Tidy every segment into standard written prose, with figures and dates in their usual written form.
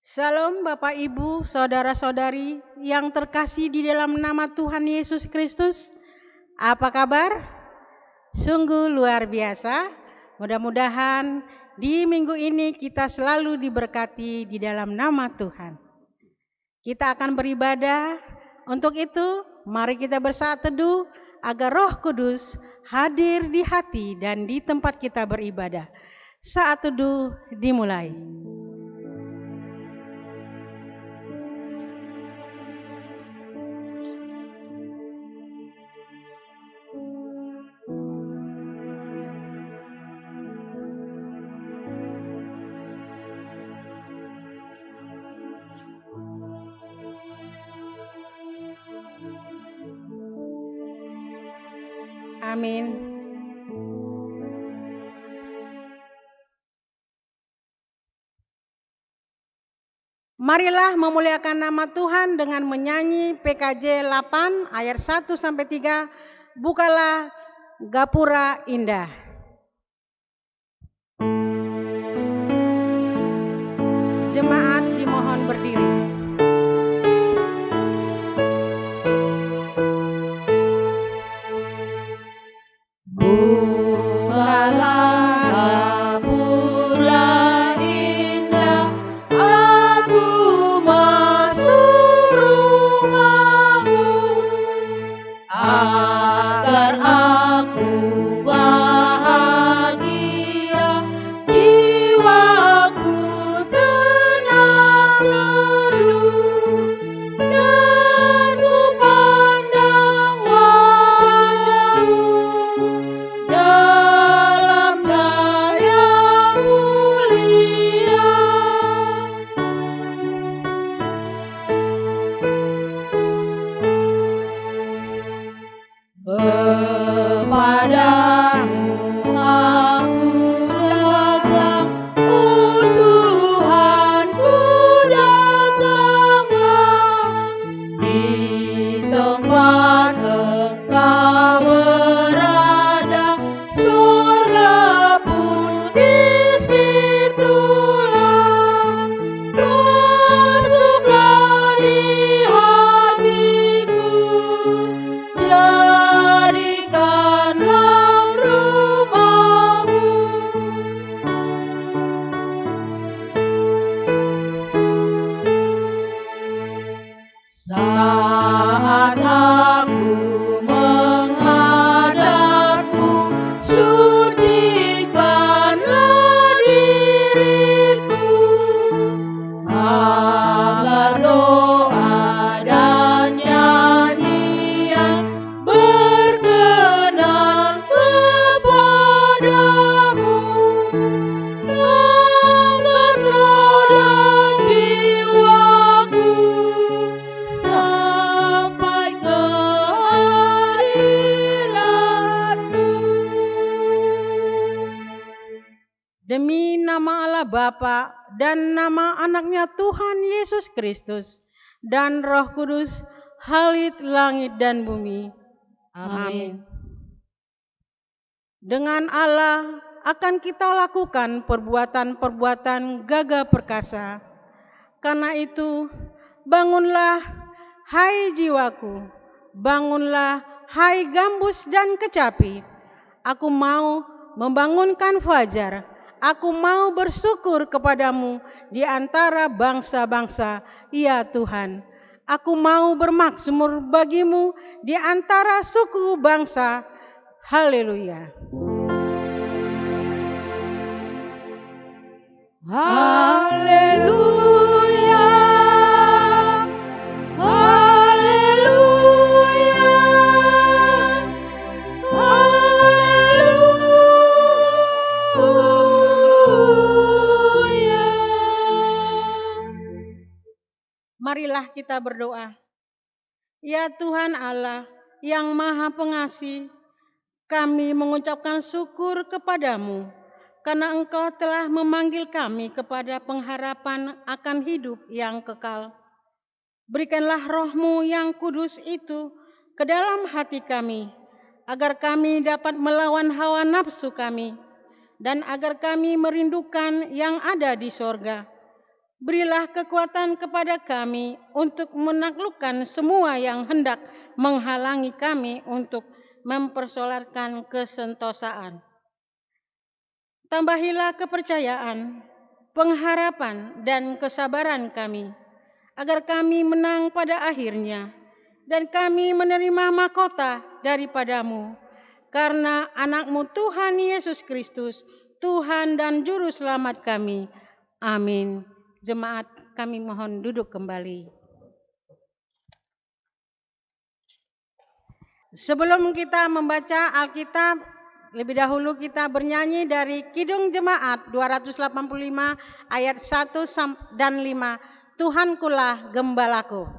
Salam Bapak Ibu, saudara-saudari yang terkasih di dalam nama Tuhan Yesus Kristus. Apa kabar? Sungguh luar biasa. Mudah-mudahan di minggu ini kita selalu diberkati di dalam nama Tuhan. Kita akan beribadah. Untuk itu, mari kita bersaat teduh agar Roh Kudus hadir di hati dan di tempat kita beribadah. Saat teduh dimulai. Amin. Marilah memuliakan nama Tuhan dengan menyanyi PKJ 8 ayat 1 sampai 3. Bukalah gapura indah. Jemaat dimohon berdiri. Demi nama Allah Bapa dan nama anaknya Tuhan Yesus Kristus dan Roh Kudus, halit langit dan bumi. Amin. Dengan Allah akan kita lakukan perbuatan-perbuatan gagah perkasa. Karena itu, bangunlah hai jiwaku, bangunlah hai gambus dan kecapi. Aku mau membangunkan fajar. Aku mau bersyukur kepadamu di antara bangsa-bangsa, ya Tuhan. Aku mau bermakmur bagimu di antara suku bangsa. Haleluya. Haleluya. Marilah kita berdoa. Ya Tuhan Allah yang Maha Pengasih, kami mengucapkan syukur kepadamu karena Engkau telah memanggil kami kepada pengharapan akan hidup yang kekal. Berikanlah Roh-Mu yang kudus itu ke dalam hati kami, agar kami dapat melawan hawa nafsu kami, dan agar kami merindukan yang ada di sorga. Berilah kekuatan kepada kami untuk menaklukkan semua yang hendak menghalangi kami untuk mempersoalkan kesentosaan. Tambahilah kepercayaan, pengharapan, dan kesabaran kami, agar kami menang pada akhirnya, dan kami menerima mahkota daripadamu, karena anak-Mu Tuhan Yesus Kristus, Tuhan dan Juru Selamat kami. Amin. Jemaat, kami mohon duduk kembali. Sebelum kita membaca Alkitab, lebih dahulu kita bernyanyi dari Kidung Jemaat 285 ayat 1 dan 5. Tuhankulah gembalaku.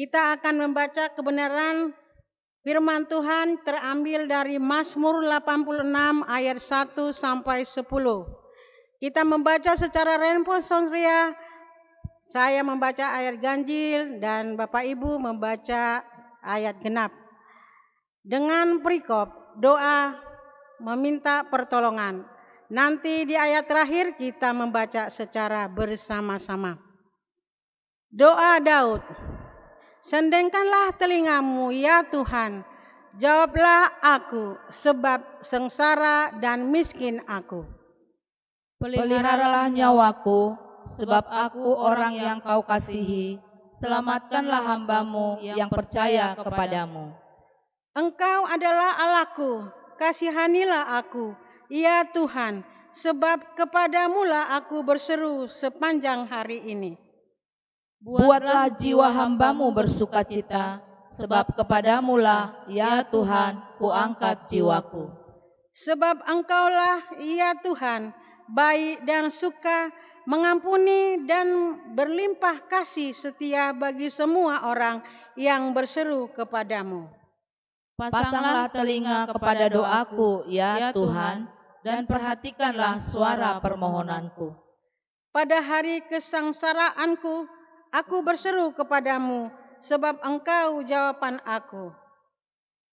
Kita akan membaca kebenaran firman Tuhan terambil dari Mazmur 86 ayat 1 sampai 10. Kita membaca secara responsorial. Saya membaca ayat ganjil dan Bapak Ibu membaca ayat genap. Dengan perikop doa meminta pertolongan. Nanti di ayat terakhir kita membaca secara bersama-sama. Doa Daud. Sendengkanlah telingamu ya Tuhan, jawablah aku, sebab sengsara dan miskin aku. Peliharalah nyawaku, sebab aku orang yang kau kasihi. Selamatkanlah hamba-Mu yang percaya kepadamu. Engkau adalah Allahku, kasihanilah aku, ya Tuhan, sebab kepadamulah aku berseru sepanjang hari ini. Buatlah jiwa hamba-Mu bersukacita, sebab kepadamulah, ya Tuhan, kuangkat jiwaku. Sebab Engkaulah, ya Tuhan, baik dan suka, mengampuni dan berlimpah kasih setia bagi semua orang yang berseru kepadamu. Pasanglah telinga kepada doaku, ya Tuhan, dan perhatikanlah suara permohonanku. Pada hari kesengsaraanku, aku berseru kepadamu, sebab Engkau jawaban aku.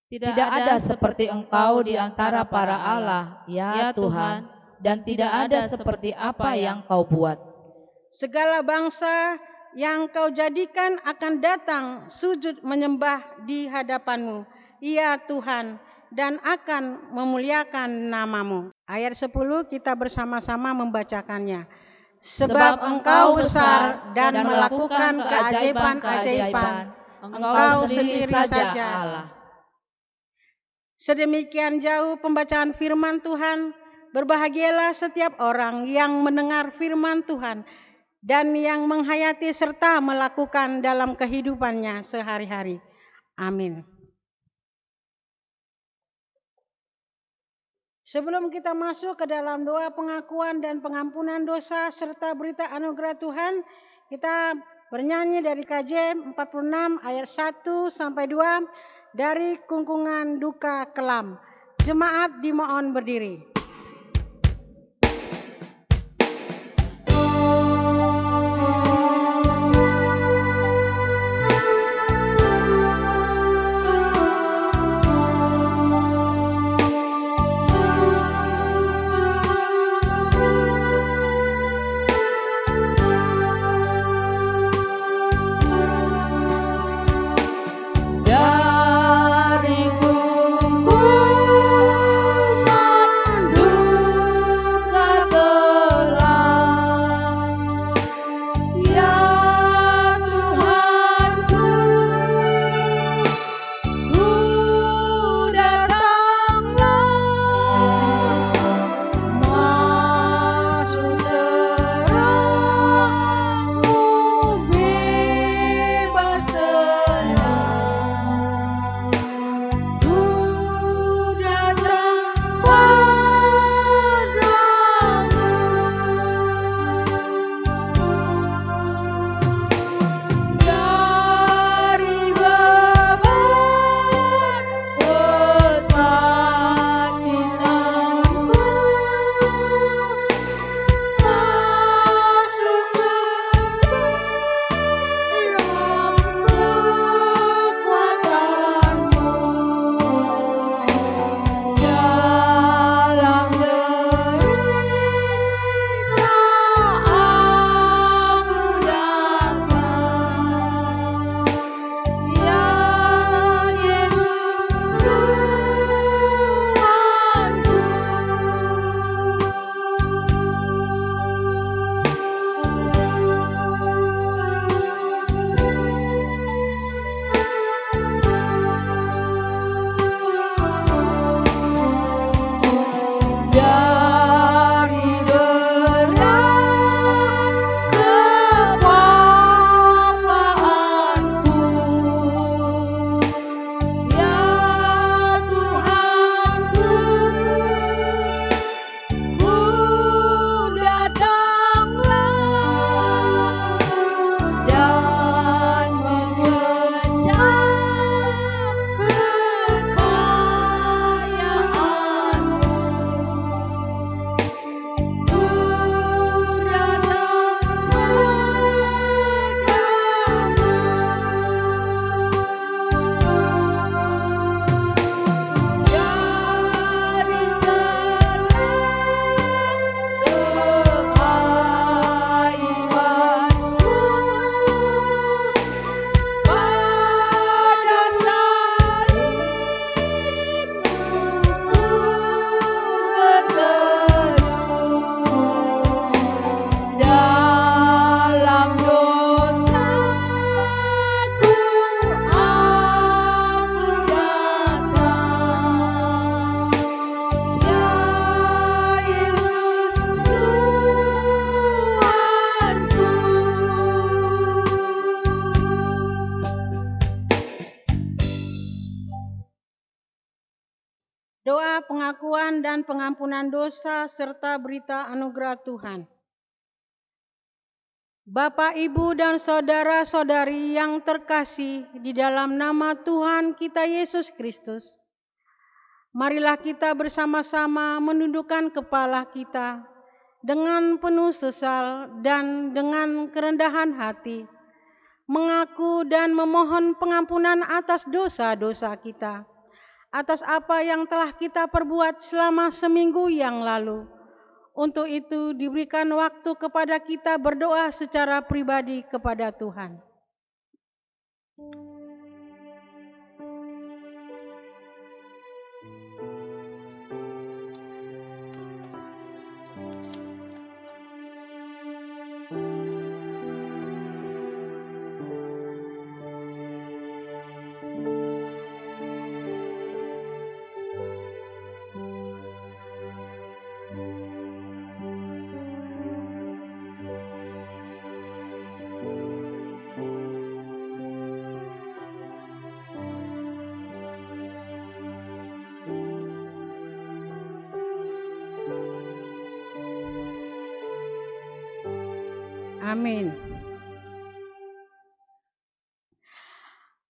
Tidak ada seperti Engkau di antara para Allah, ya Tuhan, dan tidak ada seperti apa yang Kau buat. Segala bangsa yang Kau jadikan akan datang sujud menyembah di hadapan-Mu, ya Tuhan, dan akan memuliakan nama-Mu. Ayat 10 kita bersama-sama membacakannya. Sebab Engkau besar dan melakukan keajaiban-keajaiban, Engkau sendiri saja Allah. Sedemikian jauh pembacaan firman Tuhan. Berbahagialah setiap orang yang mendengar firman Tuhan dan yang menghayati serta melakukan dalam kehidupannya sehari-hari. Amin. Sebelum kita masuk ke dalam doa pengakuan dan pengampunan dosa serta berita anugerah Tuhan, kita bernyanyi dari KJ 46 ayat 1 sampai 2 dari Kungkungan Duka Kelam. Jemaat dimohon berdiri. pengakuan dan pengampunan dosa, serta berita anugerah Tuhan. Bapak, Ibu, dan saudara-saudari yang terkasih di dalam nama Tuhan kita Yesus Kristus, marilah kita bersama-sama menundukkan kepala kita dengan penuh sesal dan dengan kerendahan hati, mengaku dan memohon pengampunan atas dosa-dosa kita, atas apa yang telah kita perbuat selama seminggu yang lalu. Untuk itu diberikan waktu kepada kita berdoa secara pribadi kepada Tuhan. Amin.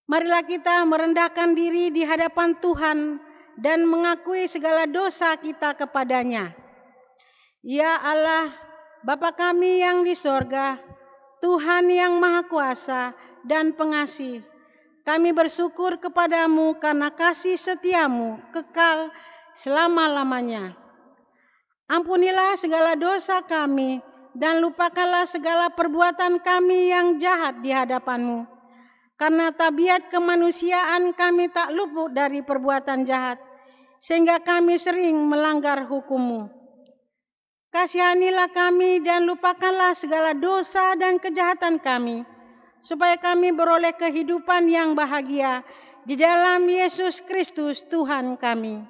Marilah kita merendahkan diri di hadapan Tuhan dan mengakui segala dosa kita kepadanya. Ya Allah, Bapa kami yang di sorga, Tuhan yang Maha Kuasa dan Pengasih, kami bersyukur kepadamu karena kasih setiamu kekal selama-lamanya. Ampunilah segala dosa kami, dan lupakanlah segala perbuatan kami yang jahat di hadapan-Mu. Karena tabiat kemanusiaan kami tak luput dari perbuatan jahat, sehingga kami sering melanggar hukum-Mu. Kasihanilah kami dan lupakanlah segala dosa dan kejahatan kami, supaya kami beroleh kehidupan yang bahagia di dalam Yesus Kristus Tuhan kami.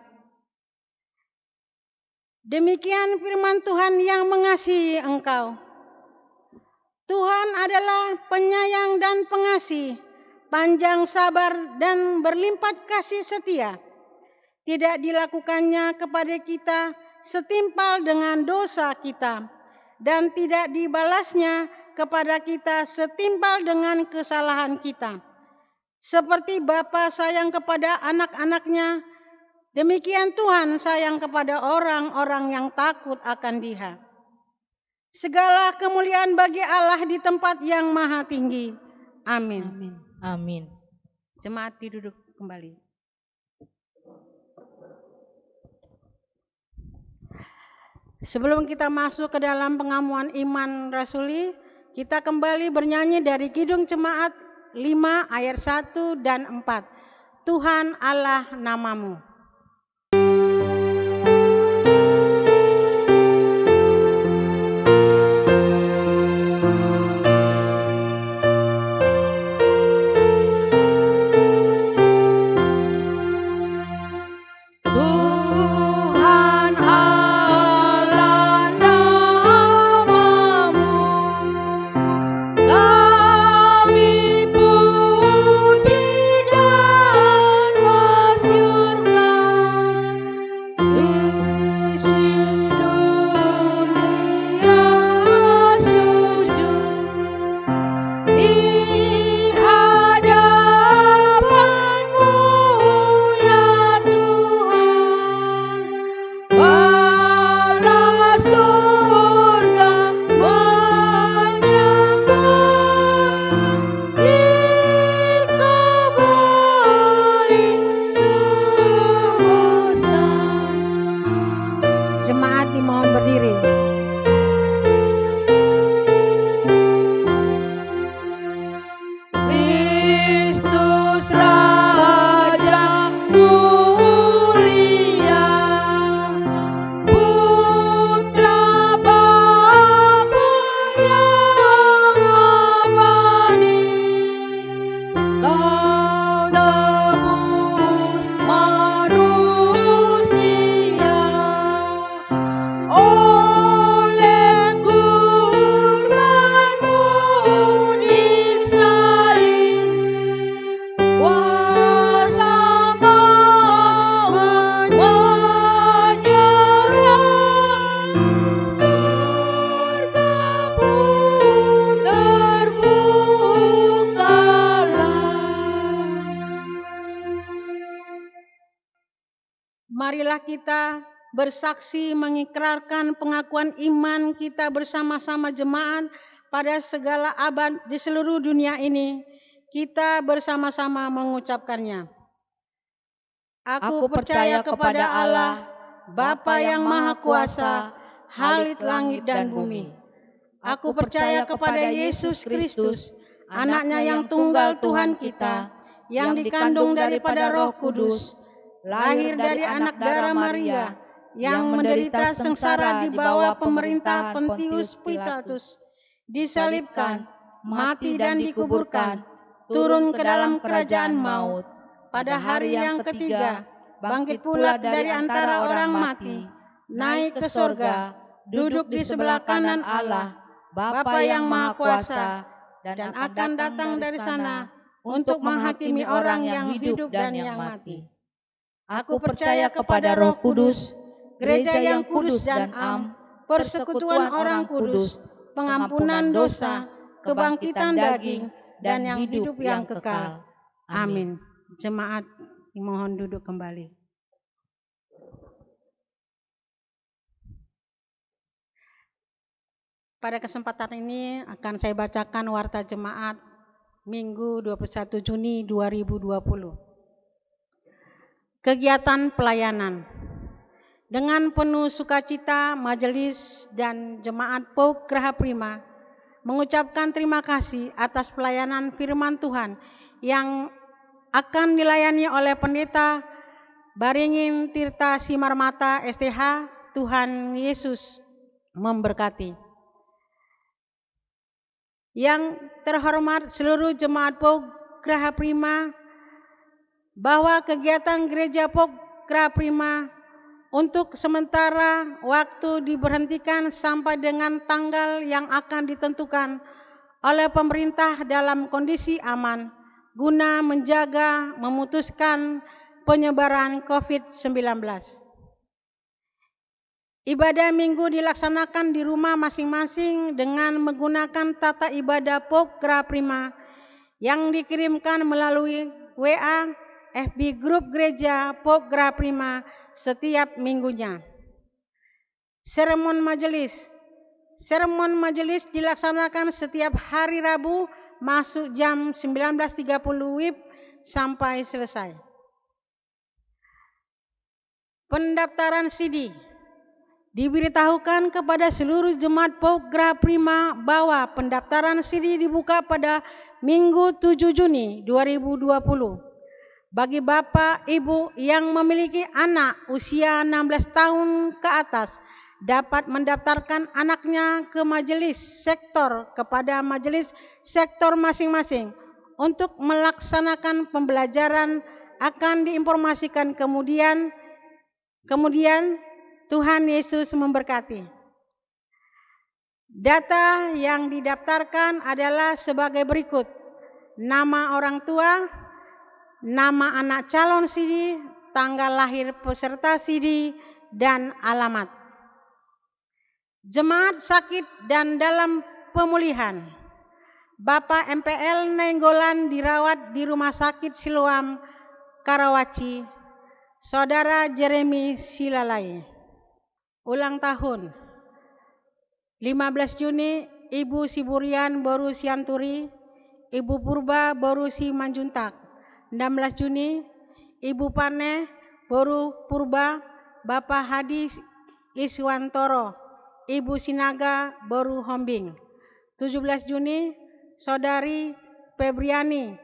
Demikian firman Tuhan yang mengasihi engkau. Tuhan adalah penyayang dan pengasih, panjang sabar dan berlimpah kasih setia. Tidak dilakukannya kepada kita setimpal dengan dosa kita, dan tidak dibalasnya kepada kita setimpal dengan kesalahan kita. Seperti Bapa sayang kepada anak-anaknya, demikian Tuhan sayang kepada orang-orang yang takut akan Dia. Segala kemuliaan bagi Allah di tempat yang maha tinggi. Amin. Amin. Amin. Jemaat duduk kembali. Sebelum kita masuk ke dalam pengamuan iman rasuli, kita kembali bernyanyi dari Kidung Jemaat 5 ayat 1 dan 4. Tuhan Allah namamu. Oh marilah kita bersaksi mengikrarkan pengakuan iman kita bersama-sama jemaat pada segala abad di seluruh dunia ini. Kita bersama-sama mengucapkannya. Aku percaya kepada Allah, Bapa yang Maha Kuasa, Halik langit dan bumi. Aku percaya kepada Yesus Kristus, Anaknya yang tunggal Tuhan kita, yang dikandung daripada Roh Kudus, lahir dari anak darah Maria, yang menderita sengsara di bawah pemerintah Pontius Pilatus, disalibkan, mati dan dikuburkan, turun ke dalam kerajaan maut. Pada hari yang ketiga, bangkit pula dari antara orang mati, naik ke sorga, duduk di sebelah kanan Allah, Bapa yang Maha Kuasa, dan akan datang dari sana untuk menghakimi orang yang hidup dan yang mati. Aku percaya kepada Roh Kudus, gereja yang kudus dan am, persekutuan orang kudus, pengampunan dosa, kebangkitan daging, dan yang hidup yang kekal. Amin. Jemaat mohon duduk kembali. Pada kesempatan ini akan saya bacakan warta jemaat Minggu 21 Juni 2020. Kegiatan pelayanan. Dengan penuh sukacita, majelis dan jemaat POG Graha Prima mengucapkan terima kasih atas pelayanan firman Tuhan yang akan dilayani oleh Pendeta Baringin Tirta Simarmata STH. Tuhan Yesus memberkati. Yang terhormat seluruh jemaat POG Graha Prima, bahwa kegiatan gereja POG Graha Prima untuk sementara waktu diberhentikan sampai dengan tanggal yang akan ditentukan oleh pemerintah dalam kondisi aman guna menjaga memutuskan penyebaran COVID-19. Ibadah minggu dilaksanakan di rumah masing-masing dengan menggunakan tata ibadah POG Graha Prima yang dikirimkan melalui WA FB Grup Gereja POG Graha Prima setiap minggunya. Sermon majelis dilaksanakan setiap hari Rabu masuk jam 19.30 WIB sampai selesai. Pendaftaran CD. Diberitahukan kepada seluruh jemaat POG Graha Prima bahwa pendaftaran CD dibuka pada Minggu 7 Juni 2020. Bagi Bapak, Ibu yang memiliki anak usia 16 tahun ke atas dapat mendaftarkan anaknya ke majelis sektor kepada majelis sektor masing-masing untuk melaksanakan pembelajaran. Akan diinformasikan kemudian Tuhan Yesus memberkati. Data yang didaftarkan adalah sebagai berikut: nama orang tua, nama anak calon CD, tanggal lahir peserta CD, dan alamat. Jemaat sakit dan dalam pemulihan. Bapak MPL Nainggolan dirawat di Rumah Sakit Siloam, Karawaci. Saudara Jeremy Silalai. Ulang tahun 15 Juni Ibu Siburian Boru Sianturi, Ibu Purba Boru Simanjuntak. 16 Juni Ibu Paneh Boru Purba, Bapak Hadi Iswantoro, Ibu Sinaga Boru Hombing. 17 Juni Saudari Febriani,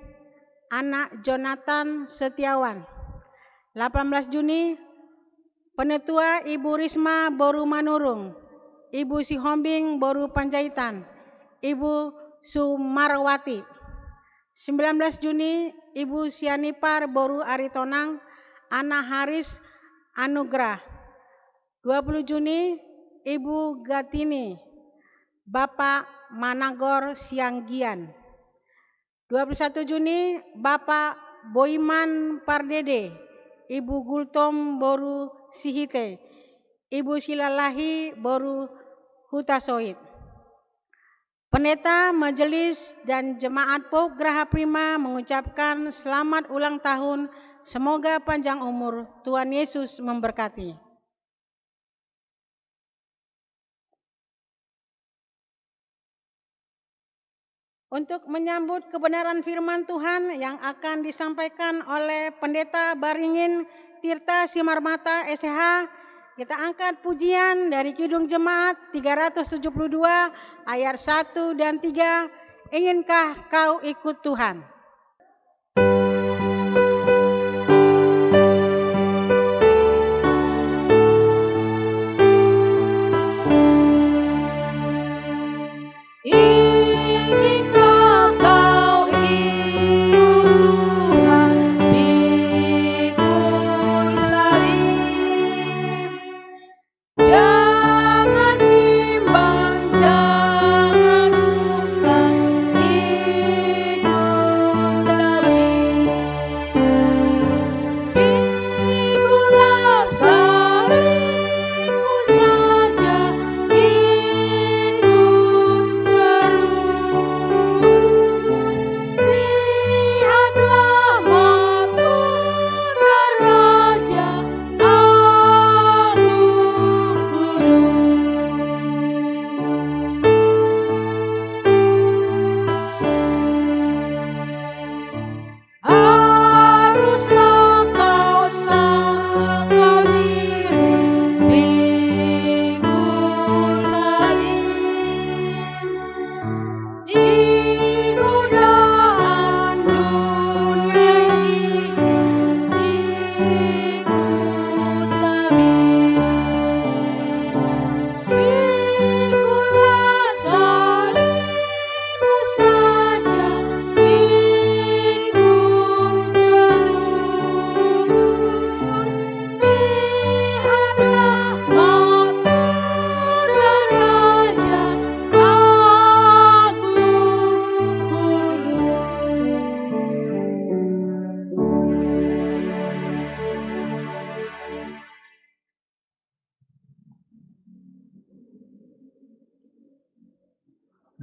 anak Jonathan Setiawan. 18 Juni Penetua Ibu Risma Boru Manurung, Ibu Sihombing Boru Panjaitan, Ibu Sumarwati. 19 Juni Ibu Sianipar Boru Aritonang, anak Haris Anugrah. 20 Juni Ibu Gatini, Bapak Managor Sianggian. 21 Juni Bapak Boiman Pardede, Ibu Gultom Boru Sihite, Ibu Silalahi Boru Hutasoid. Pendeta, majelis, dan jemaat POG Graha Prima mengucapkan selamat ulang tahun Semoga panjang umur. Tuhan Yesus memberkati. Untuk menyambut kebenaran firman Tuhan yang akan disampaikan oleh Pendeta Baringin Tirta Simarmata SH, kita angkat pujian dari Kidung Jemaat 372 ayat 1 dan 3. Inginkah kau ikut Tuhan?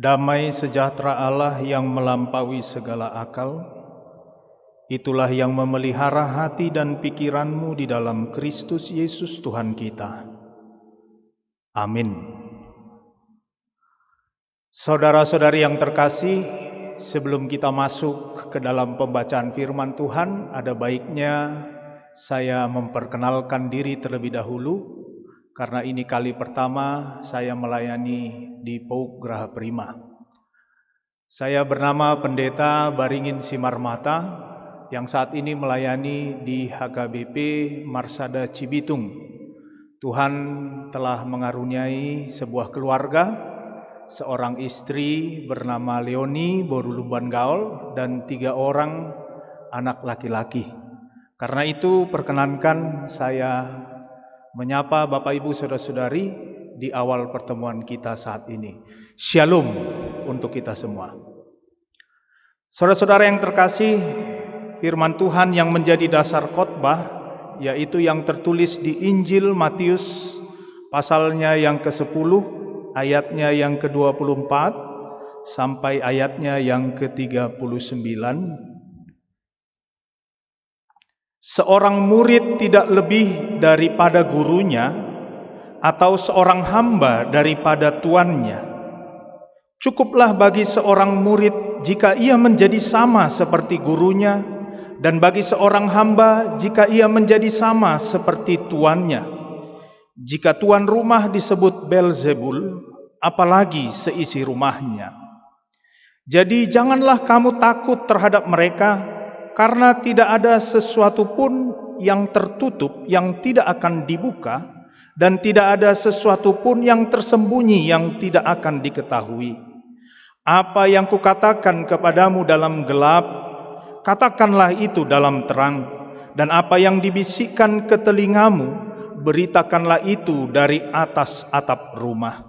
Damai sejahtera Allah yang melampaui segala akal, itulah yang memelihara hati dan pikiranmu di dalam Kristus Yesus Tuhan kita. Amin. Saudara-saudari yang terkasih, sebelum kita masuk ke dalam pembacaan firman Tuhan, ada baiknya saya memperkenalkan diri terlebih dahulu, karena ini kali pertama saya melayani di Pauk Geraha Prima. Saya bernama Pendeta Baringin Simarmata yang saat ini melayani di HKBP Marsada Cibitung. Tuhan telah mengaruniai sebuah keluarga, seorang istri bernama Leoni Borulumban Gaul dan 3 orang anak laki-laki. Karena itu perkenankan saya menyapa Bapak Ibu Saudara-saudari di awal pertemuan kita saat ini. Shalom untuk kita semua. Saudara-saudara yang terkasih, firman Tuhan yang menjadi dasar khotbah yaitu yang tertulis di Injil Matius pasalnya yang ke-10, ayatnya yang ke-24 sampai ayatnya yang ke-39. Seorang murid tidak lebih daripada gurunya, atau seorang hamba daripada tuannya. Cukuplah bagi seorang murid jika ia menjadi sama seperti gurunya, dan bagi seorang hamba jika ia menjadi sama seperti tuannya. Jika tuan rumah disebut Beelzebul, apalagi seisi rumahnya. Jadi janganlah kamu takut terhadap mereka, karena tidak ada sesuatu pun yang tertutup yang tidak akan dibuka, dan tidak ada sesuatu pun yang tersembunyi yang tidak akan diketahui. Apa yang kukatakan kepadamu dalam gelap, katakanlah itu dalam terang, dan apa yang dibisikkan ke telingamu, beritakanlah itu dari atas atap rumah.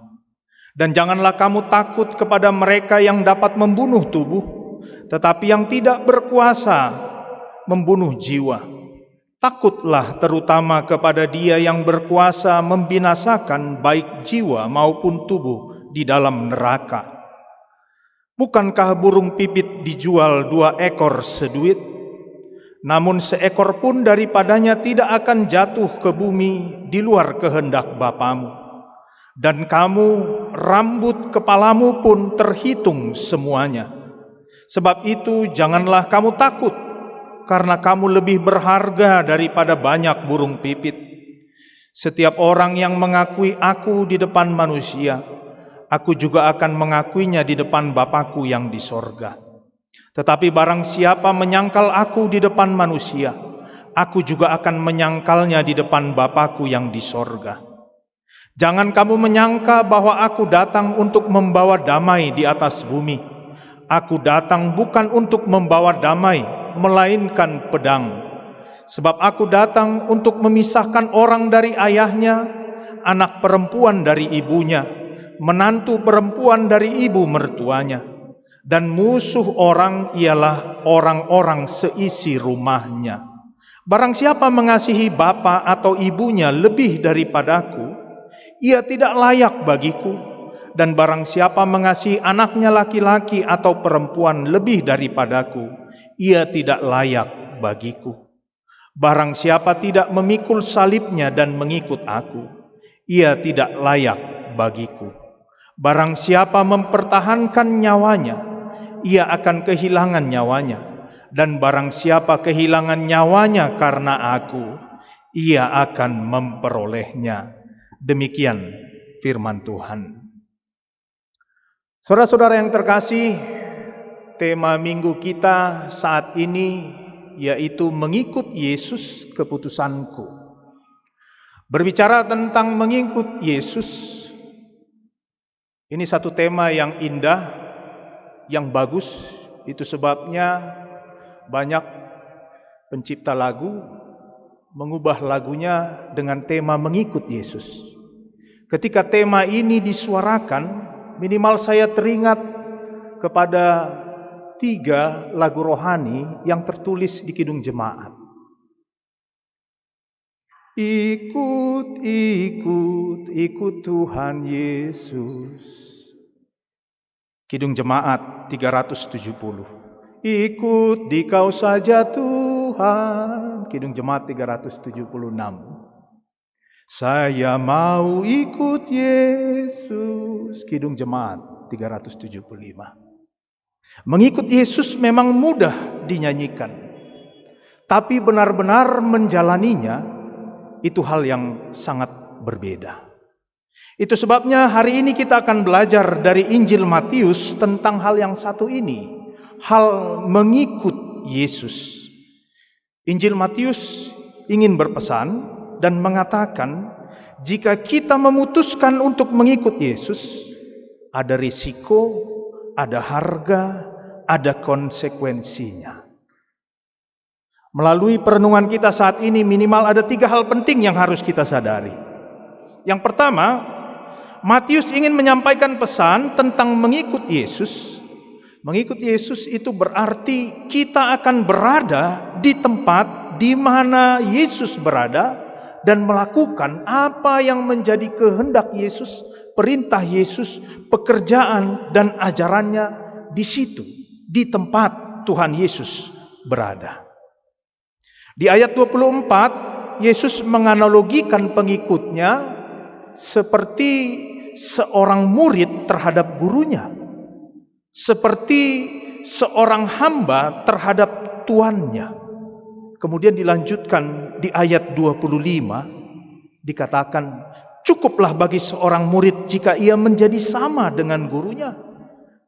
Dan janganlah kamu takut kepada mereka yang dapat membunuh tubuh, tetapi yang tidak berkuasa membunuh jiwa. Takutlah terutama kepada Dia yang berkuasa membinasakan baik jiwa maupun tubuh di dalam neraka. Bukankah burung pipit dijual 2 ekor seduit? namun seekor pun daripadanya tidak akan jatuh ke bumi di luar kehendak Bapamu. Dan kamu, rambut kepalamu pun terhitung semuanya. Sebab itu janganlah kamu takut, karena kamu lebih berharga daripada banyak burung pipit. Setiap orang yang mengakui aku di depan manusia, aku juga akan mengakuinya di depan Bapa-Ku yang di sorga. Tetapi barang siapa menyangkal aku di depan manusia, aku juga akan menyangkalnya di depan Bapa-Ku yang di sorga. Jangan kamu menyangka bahwa aku datang untuk membawa damai di atas bumi. Aku datang bukan untuk membawa damai, melainkan pedang. Sebab aku datang untuk memisahkan orang dari ayahnya, anak perempuan dari ibunya, menantu perempuan dari ibu mertuanya. Dan musuh orang ialah orang-orang seisi rumahnya. Barang siapa mengasihi bapa atau ibunya lebih daripadaku, ia tidak layak bagiku. Dan barang siapa mengasihi anaknya laki-laki atau perempuan lebih daripadaku, ia tidak layak bagiku. Barang siapa tidak memikul salibnya dan mengikut aku, ia tidak layak bagiku. Barang siapa mempertahankan nyawanya, ia akan kehilangan nyawanya. Dan barang siapa kehilangan nyawanya karena aku, ia akan memperolehnya. Demikian firman Tuhan. Saudara-saudara yang terkasih, tema minggu kita saat ini yaitu mengikut Yesus keputusanku. Berbicara tentang mengikut Yesus, ini satu tema yang indah, yang bagus. Itu sebabnya banyak pencipta lagu mengubah lagunya dengan tema mengikut Yesus. Ketika tema ini disuarakan, minimal saya teringat kepada 3 lagu rohani yang tertulis di Kidung Jemaat. Ikut, ikut, ikut Tuhan Yesus. Kidung Jemaat 370. Ikut dikau saja Tuhan. Kidung Jemaat 376. Saya mau ikut Yesus. Kidung Jemaat 375. Mengikut Yesus memang mudah dinyanyikan, tapi benar-benar menjalaninya itu hal yang sangat berbeda. Itu sebabnya hari ini kita akan belajar dari Injil Matius tentang hal yang satu ini, hal mengikut Yesus. Injil Matius ingin berpesan dan mengatakan, jika kita memutuskan untuk mengikut Yesus, ada risiko, ada harga, ada konsekuensinya. Melalui perenungan kita saat ini minimal ada 3 hal penting yang harus kita sadari. Yang pertama, Matius ingin menyampaikan pesan tentang mengikut Yesus. Mengikut Yesus itu berarti kita akan berada di tempat di mana Yesus berada dan melakukan apa yang menjadi kehendak Yesus, perintah Yesus, pekerjaan dan ajarannya di situ, di tempat Tuhan Yesus berada. Di ayat 24, Yesus menganalogikan pengikutnya seperti seorang murid terhadap gurunya, seperti seorang hamba terhadap tuannya. Kemudian dilanjutkan di ayat 25, dikatakan, cukuplah bagi seorang murid jika ia menjadi sama dengan gurunya,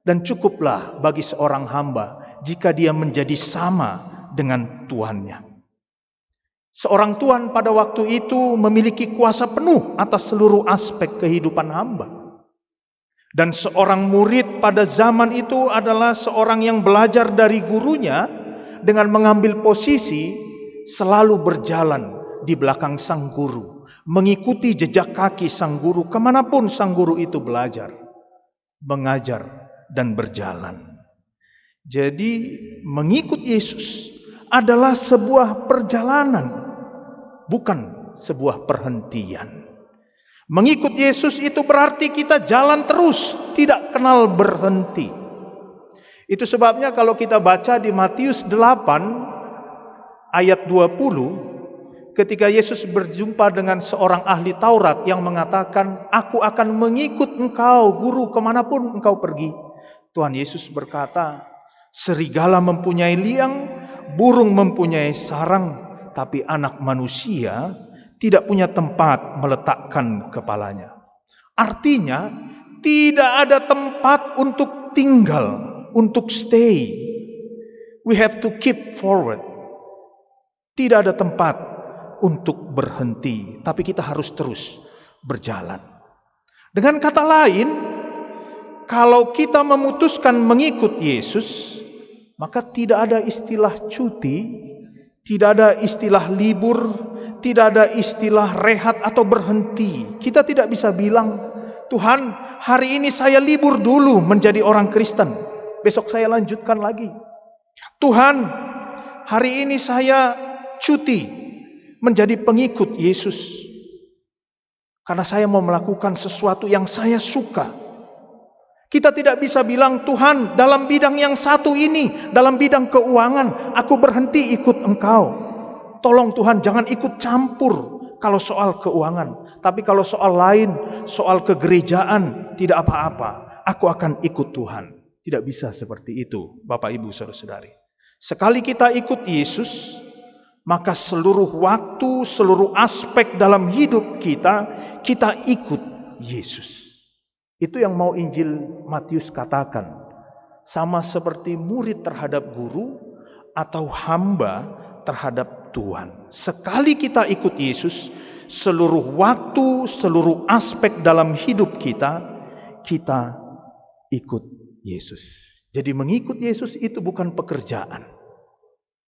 dan cukuplah bagi seorang hamba jika dia menjadi sama dengan tuannya. Seorang tuan pada waktu itu memiliki kuasa penuh atas seluruh aspek kehidupan hamba. Dan seorang murid pada zaman itu adalah seorang yang belajar dari gurunya dengan mengambil posisi selalu berjalan di belakang sang guru, mengikuti jejak kaki sang guru kemanapun sang guru itu belajar, mengajar, dan berjalan. Jadi mengikut Yesus adalah sebuah perjalanan, bukan sebuah perhentian. Mengikut Yesus itu berarti kita jalan terus, tidak kenal berhenti. Itu sebabnya kalau kita baca di Matius 8 ayat 20, ketika Yesus berjumpa dengan seorang ahli Taurat yang mengatakan, "Aku akan mengikut engkau, Guru, kemanapun engkau pergi." Tuhan Yesus berkata, "Serigala mempunyai liang, burung mempunyai sarang, tapi anak manusia tidak punya tempat meletakkan kepalanya." Artinya, tidak ada tempat untuk tinggal, untuk stay. We have to keep forward. Tidak ada tempat untuk berhenti, tapi kita harus terus berjalan. Dengan kata lain, kalau kita memutuskan mengikut Yesus, maka tidak ada istilah cuti, tidak ada istilah libur, tidak ada istilah rehat atau berhenti. Kita tidak bisa bilang, "Tuhan, hari ini saya libur dulu menjadi orang Kristen, besok saya lanjutkan lagi. Tuhan, hari ini saya cuti menjadi pengikut Yesus karena saya mau melakukan sesuatu yang saya suka." Kita tidak bisa bilang, "Tuhan, dalam bidang yang satu ini, dalam bidang keuangan, aku berhenti ikut engkau. Tolong Tuhan, jangan ikut campur kalau soal keuangan. Tapi kalau soal lain, soal kegerejaan, tidak apa-apa. Aku akan ikut Tuhan." Tidak bisa seperti itu, Bapak Ibu Saudara-saudari. Sekali kita ikut Yesus, maka seluruh waktu, seluruh aspek dalam hidup kita, kita ikut Yesus. Itu yang mau Injil Matius katakan. Sama seperti murid terhadap guru atau hamba terhadap Tuhan. Sekali kita ikut Yesus, seluruh waktu, seluruh aspek dalam hidup kita, kita ikut Yesus. Jadi mengikut Yesus itu bukan pekerjaan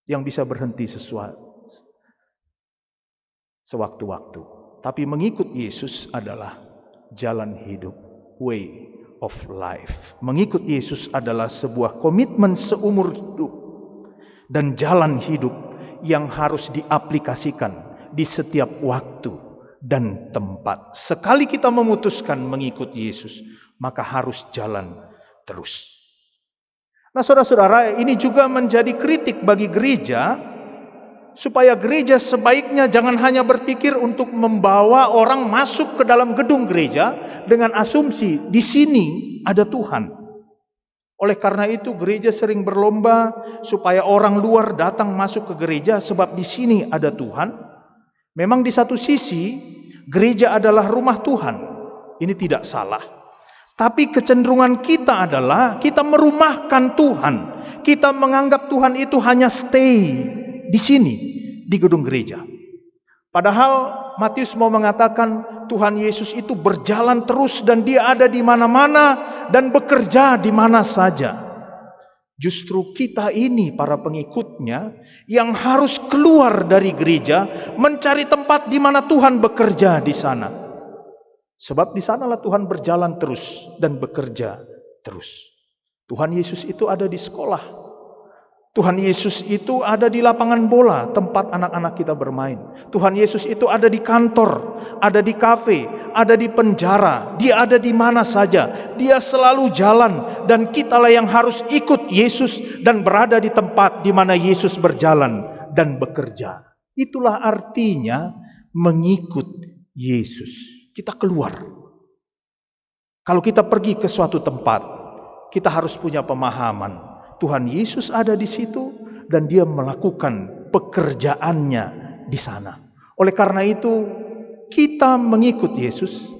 yang bisa berhenti sewaktu-waktu. Tapi mengikut Yesus adalah jalan hidup, way of life. Mengikut Yesus adalah sebuah komitmen seumur hidup dan jalan hidup yang harus diaplikasikan di setiap waktu dan tempat. Sekali kita memutuskan mengikut Yesus, maka harus jalan terus. Nah, saudara-saudara, ini juga menjadi kritik bagi gereja, supaya gereja sebaiknya jangan hanya berpikir untuk membawa orang masuk ke dalam gedung gereja dengan asumsi di sini ada Tuhan. Oleh karena itu gereja sering berlomba supaya orang luar datang masuk ke gereja sebab di sini ada Tuhan. Memang di satu sisi gereja adalah rumah Tuhan. Ini tidak salah. Tapi kecenderungan kita adalah kita merumahkan Tuhan. Kita menganggap Tuhan itu hanya stay di sini, di gedung gereja. Padahal Matius mau mengatakan Tuhan Yesus itu berjalan terus dan dia ada di mana-mana dan bekerja di mana saja. Justru kita ini para pengikutnya yang harus keluar dari gereja mencari tempat di mana Tuhan bekerja di sana. Sebab di sanalah Tuhan berjalan terus dan bekerja terus. Tuhan Yesus itu ada di sekolah. Tuhan Yesus itu ada di lapangan bola, tempat anak-anak kita bermain. Tuhan Yesus itu ada di kantor, ada di kafe, ada di penjara. Dia ada di mana saja. Dia selalu jalan dan kitalah yang harus ikut Yesus dan berada di tempat di mana Yesus berjalan dan bekerja. Itulah artinya mengikut Yesus. Kita keluar. Kalau kita pergi ke suatu tempat, kita harus punya pemahaman. Tuhan Yesus ada di situ dan dia melakukan pekerjaannya di sana. Oleh karena itu, kita mengikut Yesus,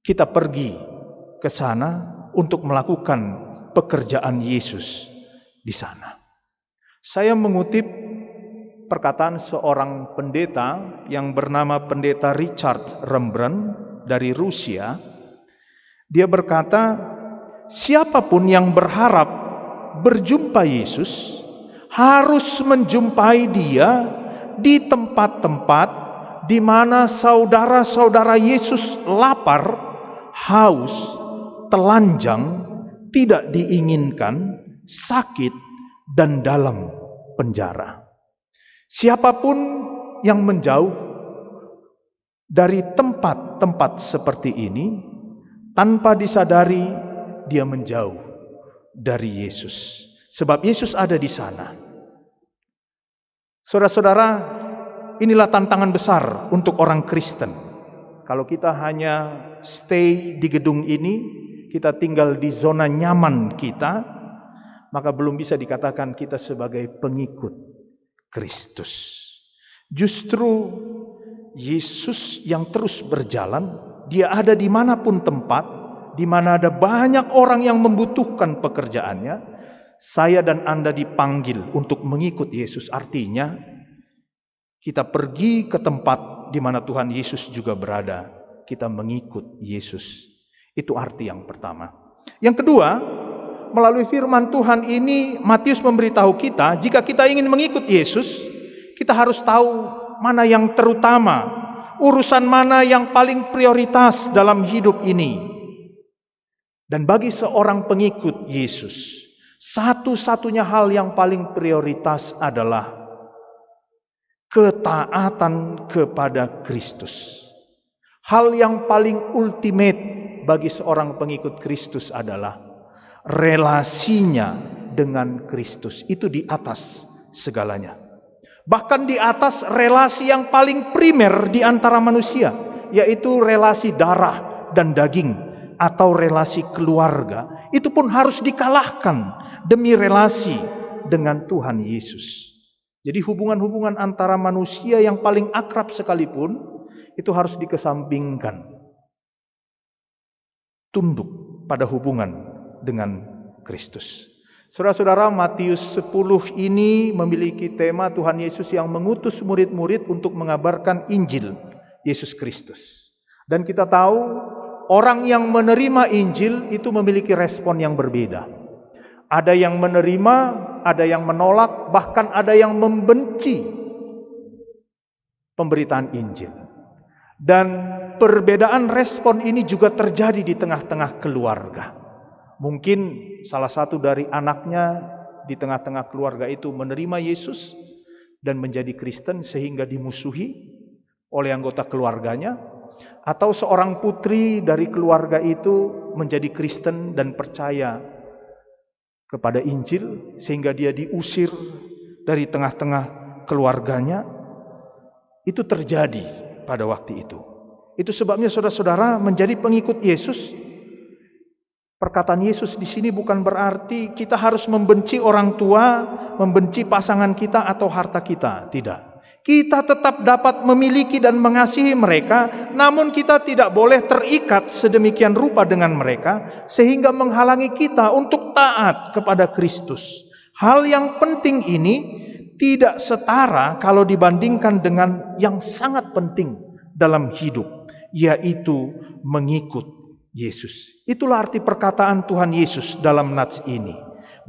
kita pergi ke sana untuk melakukan pekerjaan Yesus di sana. Saya mengutip perkataan seorang pendeta yang bernama Pendeta Richard Rembrandt dari Rusia. Dia berkata, siapapun yang berharap berjumpa Yesus harus menjumpai dia di tempat-tempat di mana saudara-saudara Yesus lapar, haus, telanjang, tidak diinginkan, sakit, dan dalam penjara. Siapapun yang menjauh dari tempat-tempat seperti ini, tanpa disadari dia menjauh dari Yesus. Sebab Yesus ada di sana. Saudara-saudara, inilah tantangan besar untuk orang Kristen. Kalau kita hanya stay di gedung ini, kita tinggal di zona nyaman kita, maka belum bisa dikatakan kita sebagai pengikut Kristus. Justru Yesus yang terus berjalan, dia ada dimanapun tempat, di mana ada banyak orang yang membutuhkan pekerjaannya. Saya dan Anda dipanggil untuk mengikut Yesus. Artinya kita pergi ke tempat di mana Tuhan Yesus juga berada. Kita mengikut Yesus. Itu arti yang pertama. Yang kedua, melalui firman Tuhan ini Matius memberitahu kita, jika kita ingin mengikut Yesus, kita harus tahu mana yang terutama, urusan mana yang paling prioritas dalam hidup ini. Dan bagi seorang pengikut Yesus, satu-satunya hal yang paling prioritas adalah ketaatan kepada Kristus. Hal yang paling ultimate bagi seorang pengikut Kristus adalah relasinya dengan Kristus. Itu di atas segalanya. Bahkan di atas relasi yang paling primer di antara manusia, yaitu relasi darah dan daging atau relasi keluarga. Itu pun harus dikalahkan demi relasi dengan Tuhan Yesus. Jadi hubungan-hubungan antara manusia yang paling akrab sekalipun itu harus dikesampingkan. Tunduk pada hubungan dengan Kristus. Saudara-saudara, Matius 10 ini memiliki tema Tuhan Yesus yang mengutus murid-murid untuk mengabarkan Injil Yesus Kristus. Dan kita tahu orang yang menerima Injil itu memiliki respon yang berbeda. Ada yang menerima, ada yang menolak, bahkan ada yang membenci pemberitaan Injil. Dan perbedaan respon ini juga terjadi di tengah-tengah keluarga. Mungkin salah satu dari anaknya di tengah-tengah keluarga itu menerima Yesus dan menjadi Kristen sehingga dimusuhi oleh anggota keluarganya. Atau seorang putri dari keluarga itu menjadi Kristen dan percaya kepada Injil sehingga dia diusir dari tengah-tengah keluarganya. Itu terjadi pada waktu itu. Itu sebabnya saudara-saudara menjadi pengikut Yesus. Perkataan Yesus di sini bukan berarti kita harus membenci orang tua, membenci pasangan kita atau harta kita. Tidak. Kita tetap dapat memiliki dan mengasihi mereka, namun kita tidak boleh terikat sedemikian rupa dengan mereka sehingga menghalangi kita untuk taat kepada Kristus. Hal yang penting ini tidak setara kalau dibandingkan dengan yang sangat penting dalam hidup, yaitu mengikut Yesus. Itulah arti perkataan Tuhan Yesus dalam nats ini.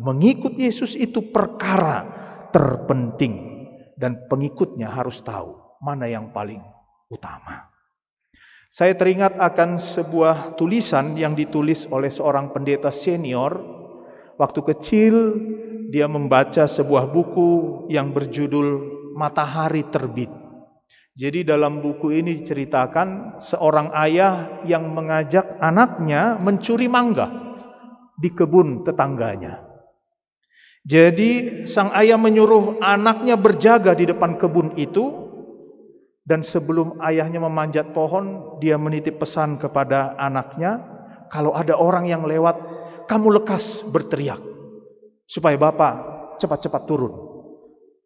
Mengikut Yesus itu perkara terpenting. Dan pengikutnya harus tahu mana yang paling utama. Saya teringat akan sebuah tulisan yang ditulis oleh seorang pendeta senior. Waktu kecil dia membaca sebuah buku yang berjudul Matahari Terbit. Jadi dalam buku ini diceritakan seorang ayah yang mengajak anaknya mencuri mangga di kebun tetangganya. Jadi sang ayah menyuruh anaknya berjaga di depan kebun itu, dan sebelum ayahnya memanjat pohon, dia menitip pesan kepada anaknya, kalau ada orang yang lewat, kamu lekas berteriak supaya bapak cepat-cepat turun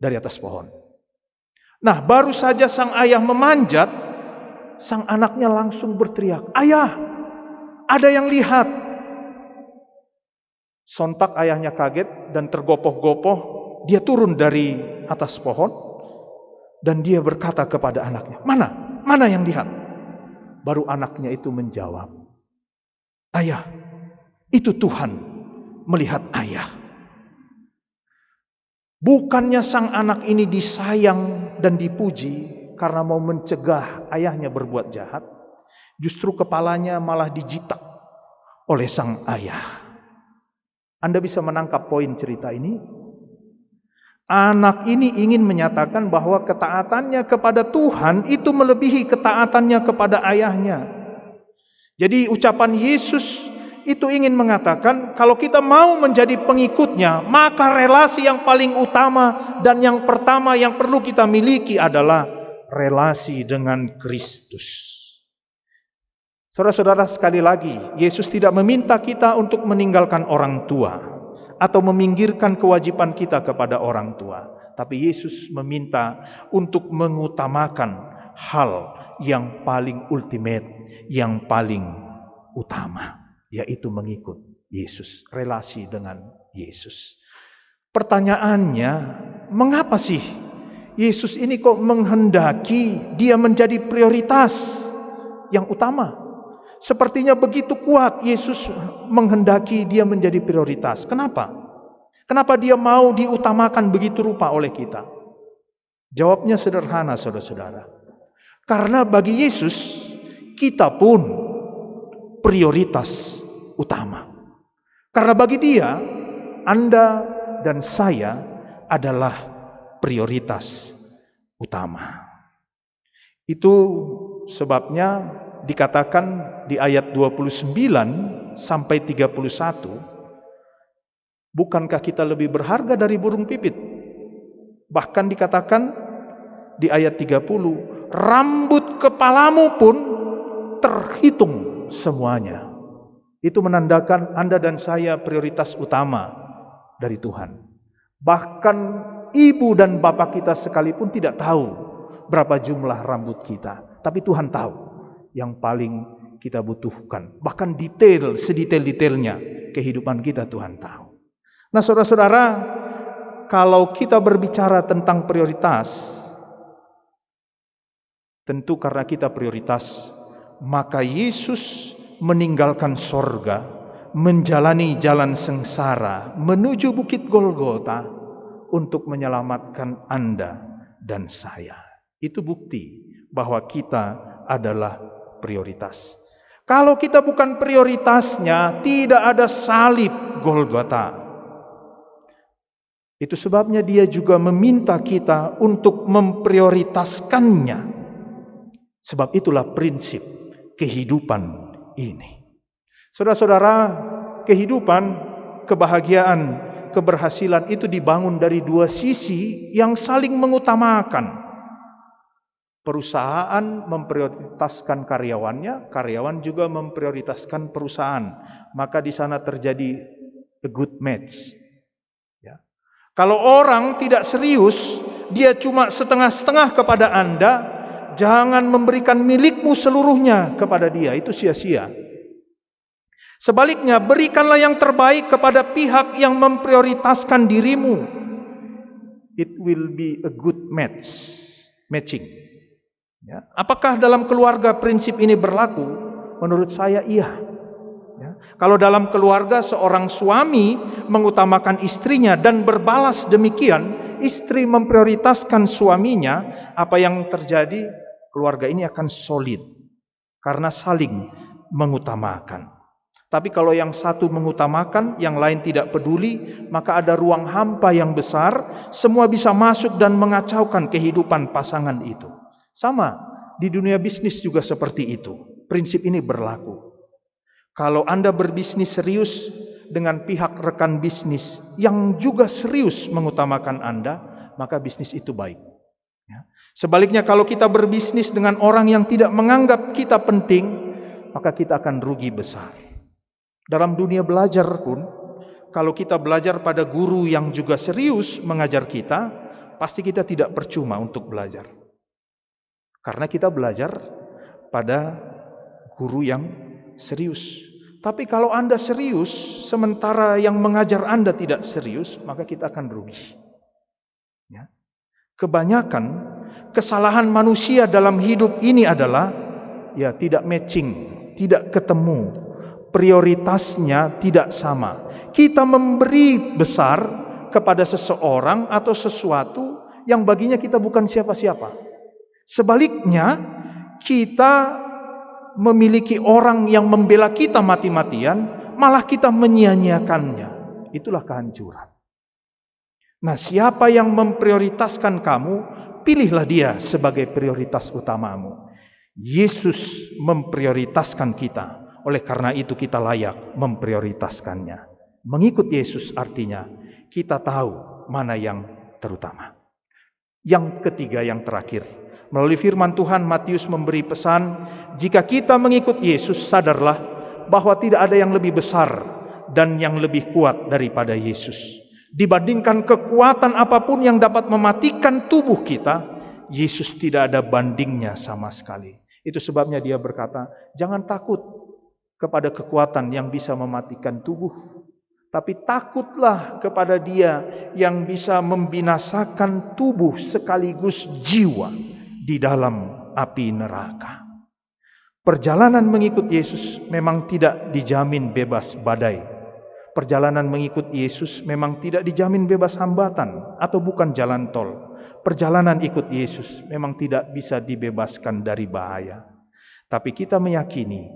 dari atas pohon. Nah, baru saja sang ayah memanjat, sang anaknya langsung berteriak, ayah, ada yang lihat. Sontak ayahnya kaget dan tergopoh-gopoh, dia turun dari atas pohon dan dia berkata kepada anaknya, mana yang lihat? Baru anaknya itu menjawab, ayah, itu Tuhan melihat ayah. Bukannya sang anak ini disayang dan dipuji karena mau mencegah ayahnya berbuat jahat, justru kepalanya malah dijitak oleh sang ayah. Anda bisa menangkap poin cerita ini? Anak ini ingin menyatakan bahwa ketaatannya kepada Tuhan itu melebihi ketaatannya kepada ayahnya. Jadi ucapan Yesus itu ingin mengatakan kalau kita mau menjadi pengikutnya, maka relasi yang paling utama dan yang pertama yang perlu kita miliki adalah relasi dengan Kristus. Saudara-saudara, sekali lagi, Yesus tidak meminta kita untuk meninggalkan orang tua atau meminggirkan kewajiban kita kepada orang tua. Tapi Yesus meminta untuk mengutamakan hal yang paling ultimate, yang paling utama, yaitu mengikut Yesus, relasi dengan Yesus. Pertanyaannya, mengapa sih Yesus ini kok menghendaki dia menjadi prioritas yang utama? Sepertinya begitu kuat Yesus menghendaki dia menjadi prioritas. Kenapa? Kenapa dia mau diutamakan begitu rupa oleh kita? Jawabnya sederhana, saudara-saudara. Karena bagi Yesus, kita pun prioritas utama. Karena bagi dia, Anda dan saya adalah prioritas utama. Itu sebabnya dikatakan di ayat 29 sampai 31, bukankah kita lebih berharga dari burung pipit? Bahkan dikatakan di ayat 30, rambut kepalamu pun terhitung semuanya. Itu menandakan Anda dan saya prioritas utama dari Tuhan. Bahkan ibu dan bapak kita sekalipun tidak tahu berapa jumlah rambut kita. Tapi Tuhan tahu yang paling kita butuhkan. Bahkan detail, sedetail-detailnya kehidupan kita Tuhan tahu. Nah, saudara-saudara, kalau kita berbicara tentang prioritas, tentu karena kita prioritas, maka Yesus meninggalkan sorga, menjalani jalan sengsara, menuju bukit Golgota untuk menyelamatkan Anda dan saya. Itu bukti bahwa kita adalah prioritas. Kalau kita bukan prioritasnya, tidak ada salib Golgota. Itu sebabnya dia juga meminta kita untuk memprioritaskannya. Sebab itulah prinsip kehidupan ini. Saudara-saudara, kehidupan, kebahagiaan, keberhasilan itu dibangun dari dua sisi yang saling mengutamakan. Perusahaan memprioritaskan karyawannya, karyawan juga memprioritaskan perusahaan. Maka di sana terjadi a good match. Ya. Kalau orang tidak serius, dia cuma setengah-setengah kepada Anda, jangan memberikan milikmu seluruhnya kepada dia, itu sia-sia. Sebaliknya, berikanlah yang terbaik kepada pihak yang memprioritaskan dirimu. It will be a good matching. Ya. Apakah dalam keluarga prinsip ini berlaku? Menurut saya iya. Ya. Kalau dalam keluarga seorang suami mengutamakan istrinya dan berbalas demikian, istri memprioritaskan suaminya, apa yang terjadi? Keluarga ini akan solid karena saling mengutamakan. Tapi kalau yang satu mengutamakan, yang lain tidak peduli, maka ada ruang hampa yang besar, semua bisa masuk dan mengacaukan kehidupan pasangan itu. Sama, di dunia bisnis juga seperti itu. Prinsip ini berlaku. Kalau Anda berbisnis serius dengan pihak rekan bisnis yang juga serius mengutamakan Anda, maka bisnis itu baik. Ya. Sebaliknya kalau kita berbisnis dengan orang yang tidak menganggap kita penting, maka kita akan rugi besar. Dalam dunia belajar pun, kalau kita belajar pada guru yang juga serius mengajar kita, pasti kita tidak percuma untuk belajar. Karena kita belajar pada guru yang serius. Tapi kalau Anda serius, sementara yang mengajar Anda tidak serius, maka kita akan rugi. Ya. Kebanyakan kesalahan manusia dalam hidup ini adalah ya tidak matching, tidak ketemu, prioritasnya tidak sama. Kita memberi besar kepada seseorang atau sesuatu yang baginya kita bukan siapa-siapa. Sebaliknya, kita memiliki orang yang membela kita mati-matian, malah kita menyia-nyiakannya. Itulah kehancuran. Nah, siapa yang memprioritaskan kamu, pilihlah dia sebagai prioritas utamamu. Yesus memprioritaskan kita Oleh karena itu kita layak memprioritaskannya. Mengikut Yesus artinya kita tahu mana yang terutama. Yang ketiga, yang terakhir, melalui firman Tuhan Matius memberi pesan, jika kita mengikut Yesus, sadarlah bahwa tidak ada yang lebih besar dan yang lebih kuat daripada Yesus. Dibandingkan kekuatan apapun yang dapat mematikan tubuh kita, Yesus tidak ada bandingnya sama sekali. Itu sebabnya dia berkata, jangan takut kepada kekuatan yang bisa mematikan tubuh, tapi takutlah kepada Dia yang bisa membinasakan tubuh sekaligus jiwa di dalam api neraka. Perjalanan mengikut Yesus memang tidak dijamin bebas badai. Perjalanan mengikut Yesus memang tidak dijamin bebas hambatan atau bukan jalan tol. Perjalanan ikut Yesus memang tidak bisa dibebaskan dari bahaya. Tapi kita meyakini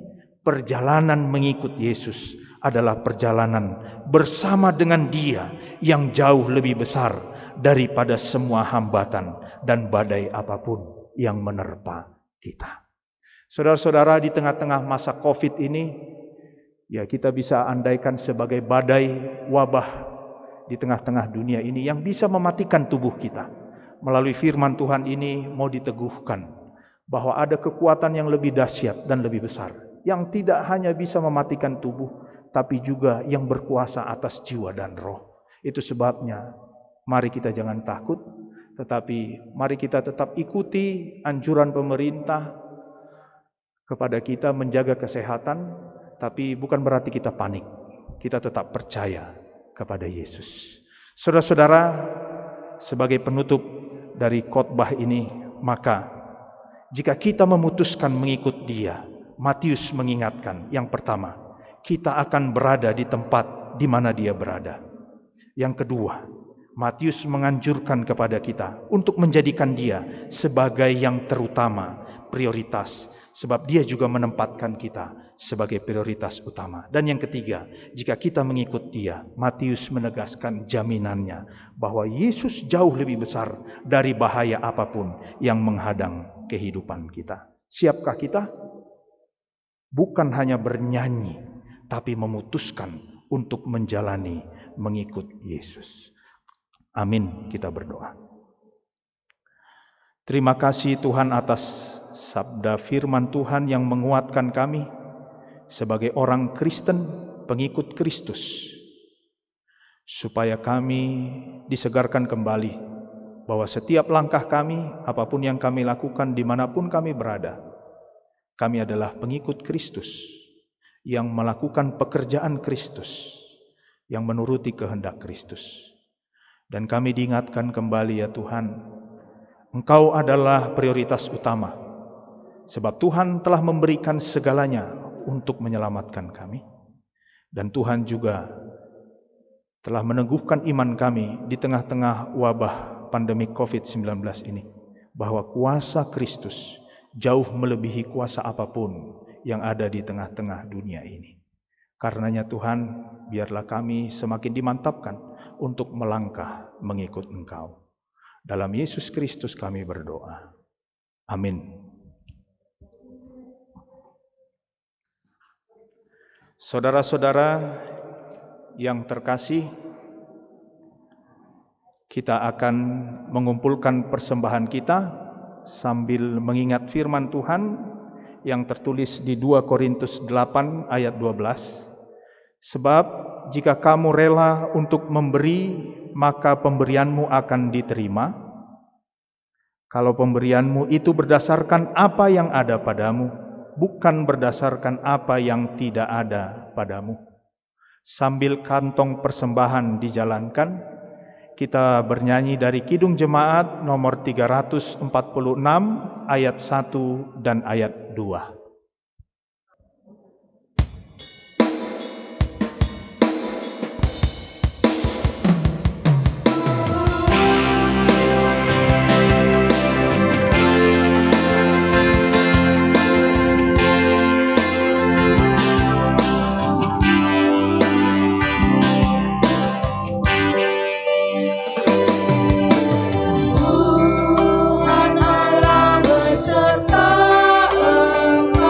perjalanan mengikut Yesus adalah perjalanan bersama dengan Dia yang jauh lebih besar daripada semua hambatan dan badai apapun yang menerpa kita. Saudara-saudara, di tengah-tengah masa Covid ini, ya kita bisa andaikan sebagai badai wabah di tengah-tengah dunia ini yang bisa mematikan tubuh kita. Melalui firman Tuhan ini mau diteguhkan bahwa ada kekuatan yang lebih dahsyat dan lebih besar, yang tidak hanya bisa mematikan tubuh, tapi juga yang berkuasa atas jiwa dan roh. Itu sebabnya mari kita jangan takut, tetapi mari kita tetap ikuti anjuran pemerintah kepada kita menjaga kesehatan, tapi bukan berarti kita panik. Kita tetap percaya kepada Yesus. Saudara-saudara, sebagai penutup dari khotbah ini, maka jika kita memutuskan mengikut Dia, Matius mengingatkan, yang pertama, kita akan berada di tempat di mana Dia berada. Yang kedua, Matius menganjurkan kepada kita untuk menjadikan Dia sebagai yang terutama, prioritas, sebab Dia juga menempatkan kita sebagai prioritas utama. Dan yang ketiga, jika kita mengikut Dia, Matius menegaskan jaminannya bahwa Yesus jauh lebih besar dari bahaya apapun yang menghadang kehidupan kita. Siapkah kita? Bukan hanya bernyanyi, tapi memutuskan untuk menjalani mengikut Yesus. Amin, kita berdoa. Terima kasih Tuhan atas sabda firman Tuhan yang menguatkan kami sebagai orang Kristen, pengikut Kristus, supaya kami disegarkan kembali bahwa setiap langkah kami, apapun yang kami lakukan, dimanapun kami berada, kami adalah pengikut Kristus yang melakukan pekerjaan Kristus, yang menuruti kehendak Kristus. Dan kami diingatkan kembali, ya Tuhan, Engkau adalah prioritas utama, sebab Tuhan telah memberikan segalanya untuk menyelamatkan kami. Dan Tuhan juga telah meneguhkan iman kami di tengah-tengah wabah pandemi COVID-19 ini, bahwa kuasa Kristus jauh melebihi kuasa apapun yang ada di tengah-tengah dunia ini. Karenanya Tuhan, biarlah kami semakin dimantapkan untuk melangkah mengikut Engkau. Dalam Yesus Kristus kami berdoa. Amin. Saudara-saudara yang terkasih, kita akan mengumpulkan persembahan kita sambil mengingat firman Tuhan yang tertulis di 2 Korintus 8 ayat 12. Sebab jika kamu rela untuk memberi, maka pemberianmu akan diterima. Kalau pemberianmu itu berdasarkan apa yang ada padamu, bukan berdasarkan apa yang tidak ada padamu. Sambil kantong persembahan dijalankan, kita bernyanyi dari Kidung Jemaat nomor 346 ayat 1 dan ayat 2. Tuhan Allah beserta engkau.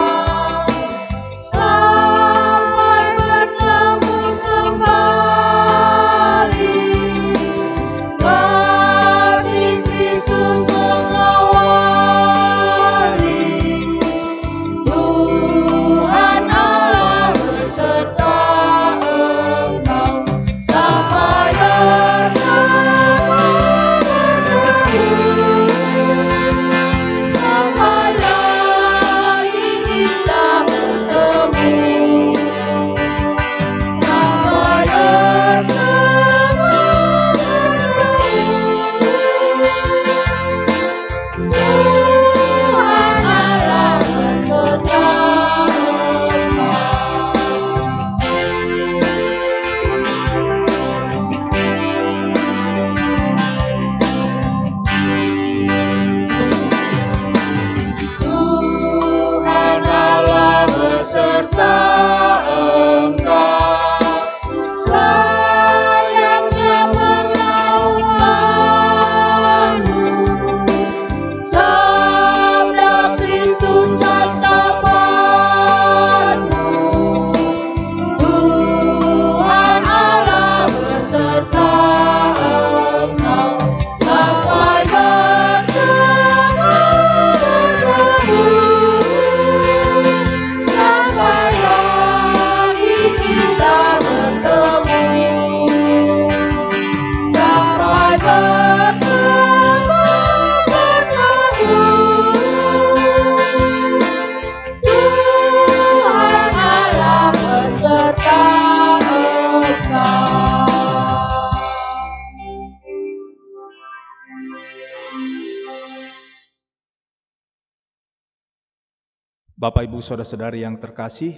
Bapak, Ibu, Saudara-saudari yang terkasih,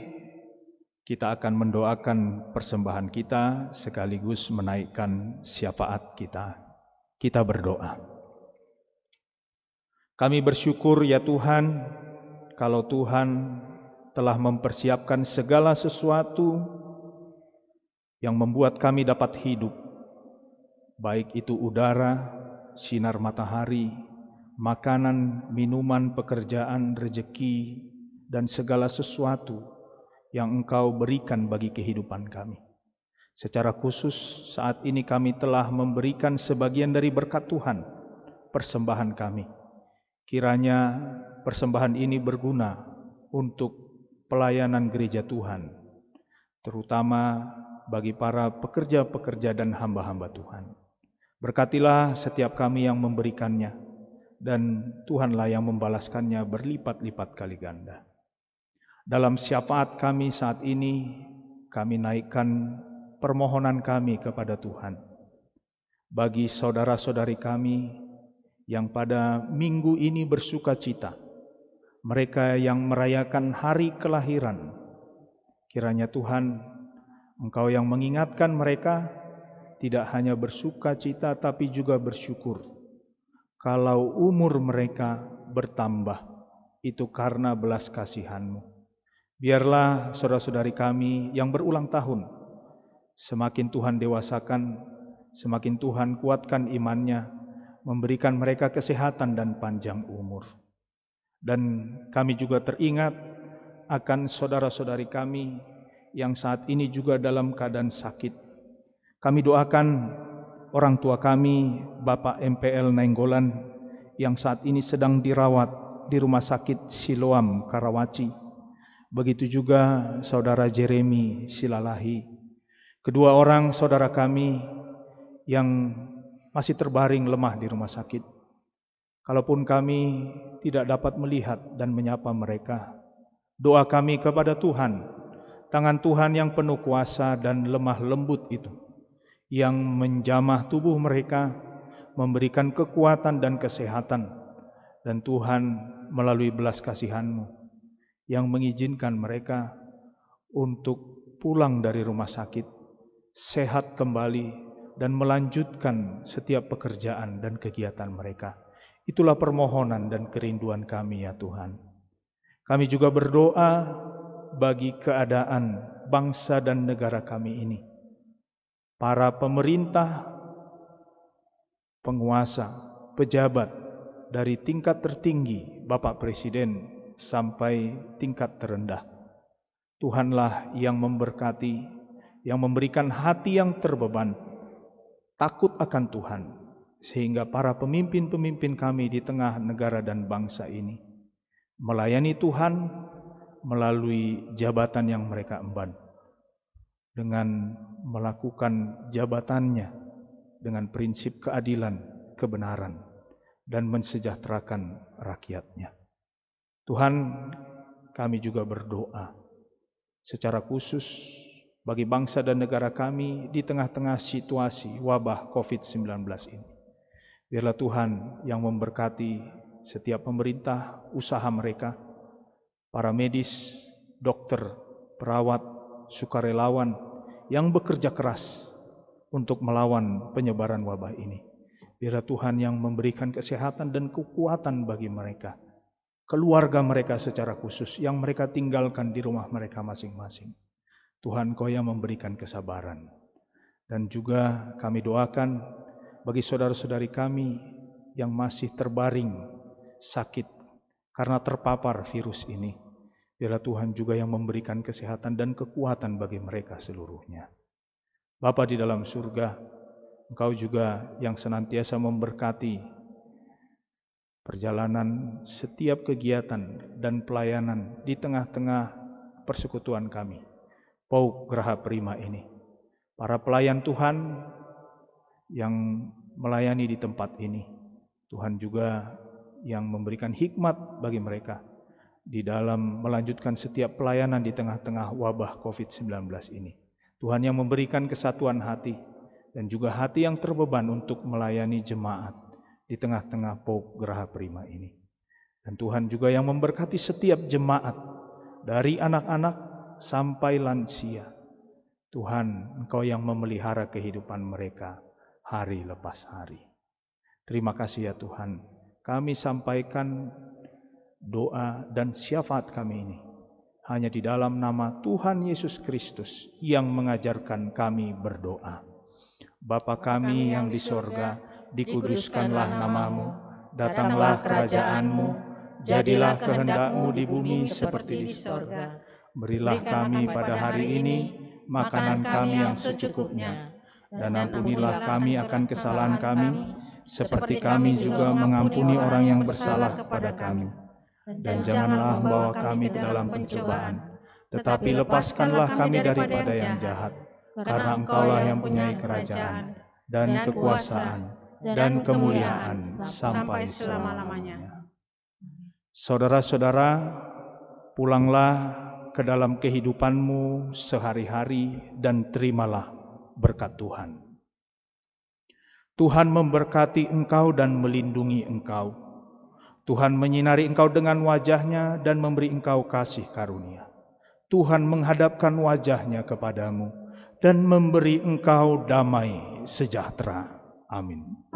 kita akan mendoakan persembahan kita sekaligus menaikkan syafaat kita. Kita berdoa. Kami bersyukur ya Tuhan, kalau Tuhan telah mempersiapkan segala sesuatu yang membuat kami dapat hidup, baik itu udara, sinar matahari, makanan, minuman, pekerjaan, rejeki, dan segala sesuatu yang Engkau berikan bagi kehidupan kami. Secara khusus saat ini kami telah memberikan sebagian dari berkat Tuhan, persembahan kami. Kiranya persembahan ini berguna untuk pelayanan gereja Tuhan, terutama bagi para pekerja-pekerja dan hamba-hamba Tuhan. Berkatilah setiap kami yang memberikannya, dan Tuhanlah yang membalaskannya berlipat-lipat kali ganda. Dalam syafaat kami saat ini, kami naikkan permohonan kami kepada Tuhan. Bagi saudara-saudari kami yang pada minggu ini bersuka cita, mereka yang merayakan hari kelahiran, kiranya Tuhan, Engkau yang mengingatkan mereka tidak hanya bersuka cita tapi juga bersyukur. Kalau umur mereka bertambah, itu karena belas kasihan-Mu. Biarlah saudara-saudari kami yang berulang tahun, semakin Tuhan dewasakan, semakin Tuhan kuatkan imannya, memberikan mereka kesehatan dan panjang umur. Dan kami juga teringat akan saudara-saudari kami yang saat ini juga dalam keadaan sakit. Kami doakan orang tua kami, Bapak MPL Nainggolan, yang saat ini sedang dirawat di Rumah Sakit Siloam, Karawaci. Begitu juga saudara Jeremy Silalahi. Kedua orang saudara kami yang masih terbaring lemah di rumah sakit. Kalaupun kami tidak dapat melihat dan menyapa mereka, doa kami kepada Tuhan, tangan Tuhan yang penuh kuasa dan lemah lembut itu, yang menjamah tubuh mereka, memberikan kekuatan dan kesehatan, dan Tuhan melalui belas kasihan-Mu yang mengizinkan mereka untuk pulang dari rumah sakit, sehat kembali, dan melanjutkan setiap pekerjaan dan kegiatan mereka. Itulah permohonan dan kerinduan kami ya Tuhan. Kami juga berdoa bagi keadaan bangsa dan negara kami ini. Para pemerintah, penguasa, pejabat dari tingkat tertinggi, Bapak Presiden, sampai tingkat terendah. Tuhanlah yang memberkati, yang memberikan hati yang terbeban, takut akan Tuhan, sehingga para pemimpin-pemimpin kami di tengah negara dan bangsa ini melayani Tuhan melalui jabatan yang mereka emban, dengan melakukan jabatannya dengan prinsip keadilan, kebenaran, dan mensejahterakan rakyatnya. Tuhan, kami juga berdoa secara khusus bagi bangsa dan negara kami di tengah-tengah situasi wabah COVID-19 ini. Biarlah Tuhan yang memberkati setiap pemerintah, usaha mereka, para medis, dokter, perawat, sukarelawan yang bekerja keras untuk melawan penyebaran wabah ini. Biarlah Tuhan yang memberikan kesehatan dan kekuatan bagi mereka, keluarga mereka secara khusus yang mereka tinggalkan di rumah mereka masing-masing. Tuhan, Kau yang memberikan kesabaran. Dan juga kami doakan bagi saudara-saudari kami yang masih terbaring sakit karena terpapar virus ini. Biarlah Tuhan juga yang memberikan kesehatan dan kekuatan bagi mereka seluruhnya. Bapa di dalam surga, Engkau juga yang senantiasa memberkati perjalanan setiap kegiatan dan pelayanan di tengah-tengah persekutuan kami, Pauk Geraha Prima ini. Para pelayan Tuhan yang melayani di tempat ini, Tuhan juga yang memberikan hikmat bagi mereka di dalam melanjutkan setiap pelayanan di tengah-tengah wabah COVID-19 ini. Tuhan yang memberikan kesatuan hati dan juga hati yang terbeban untuk melayani jemaat di tengah-tengah Pauk Geraha Prima ini. Dan Tuhan juga yang memberkati setiap jemaat dari anak-anak sampai lansia. Tuhan, Engkau yang memelihara kehidupan mereka hari lepas hari. Terima kasih ya Tuhan. Kami sampaikan doa dan syafaat kami ini hanya di dalam nama Tuhan Yesus Kristus yang mengajarkan kami berdoa. Bapa kami yang di sorga, dikuduskanlah namamu, datanglah kerajaan-Mu, jadilah kehendak-Mu di bumi seperti di sorga. Berilah kami pada hari ini makanan kami yang secukupnya, dan ampunilah kami akan kesalahan kami, seperti kami juga mengampuni orang yang bersalah kepada kami. Dan janganlah membawa kami ke dalam pencobaan, tetapi lepaskanlah kami daripada yang jahat. Karena Engkaulah yang mempunyai kerajaan, dan kekuasaan, dan kemuliaan sampai selama-lamanya. Saudara-saudara, pulanglah ke dalam kehidupanmu sehari-hari dan terimalah berkat Tuhan. Tuhan memberkati engkau dan melindungi engkau. Tuhan menyinari engkau dengan wajah-Nya dan memberi engkau kasih karunia. Tuhan menghadapkan wajah-Nya kepadamu dan memberi engkau damai sejahtera. Amin.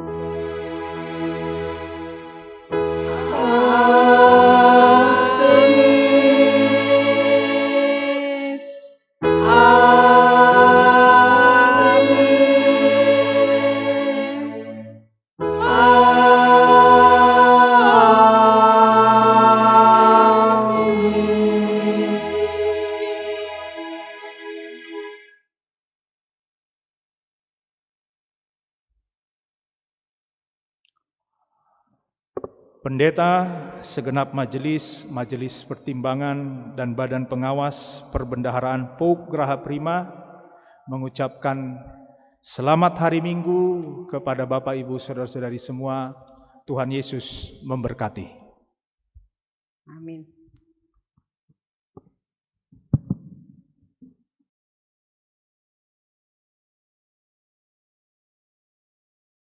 Pendeta, segenap majelis pertimbangan dan badan pengawas perbendaharaan POUK Graha Prima mengucapkan selamat hari Minggu kepada Bapak Ibu Saudara-saudari semua. Tuhan Yesus memberkati. Amin.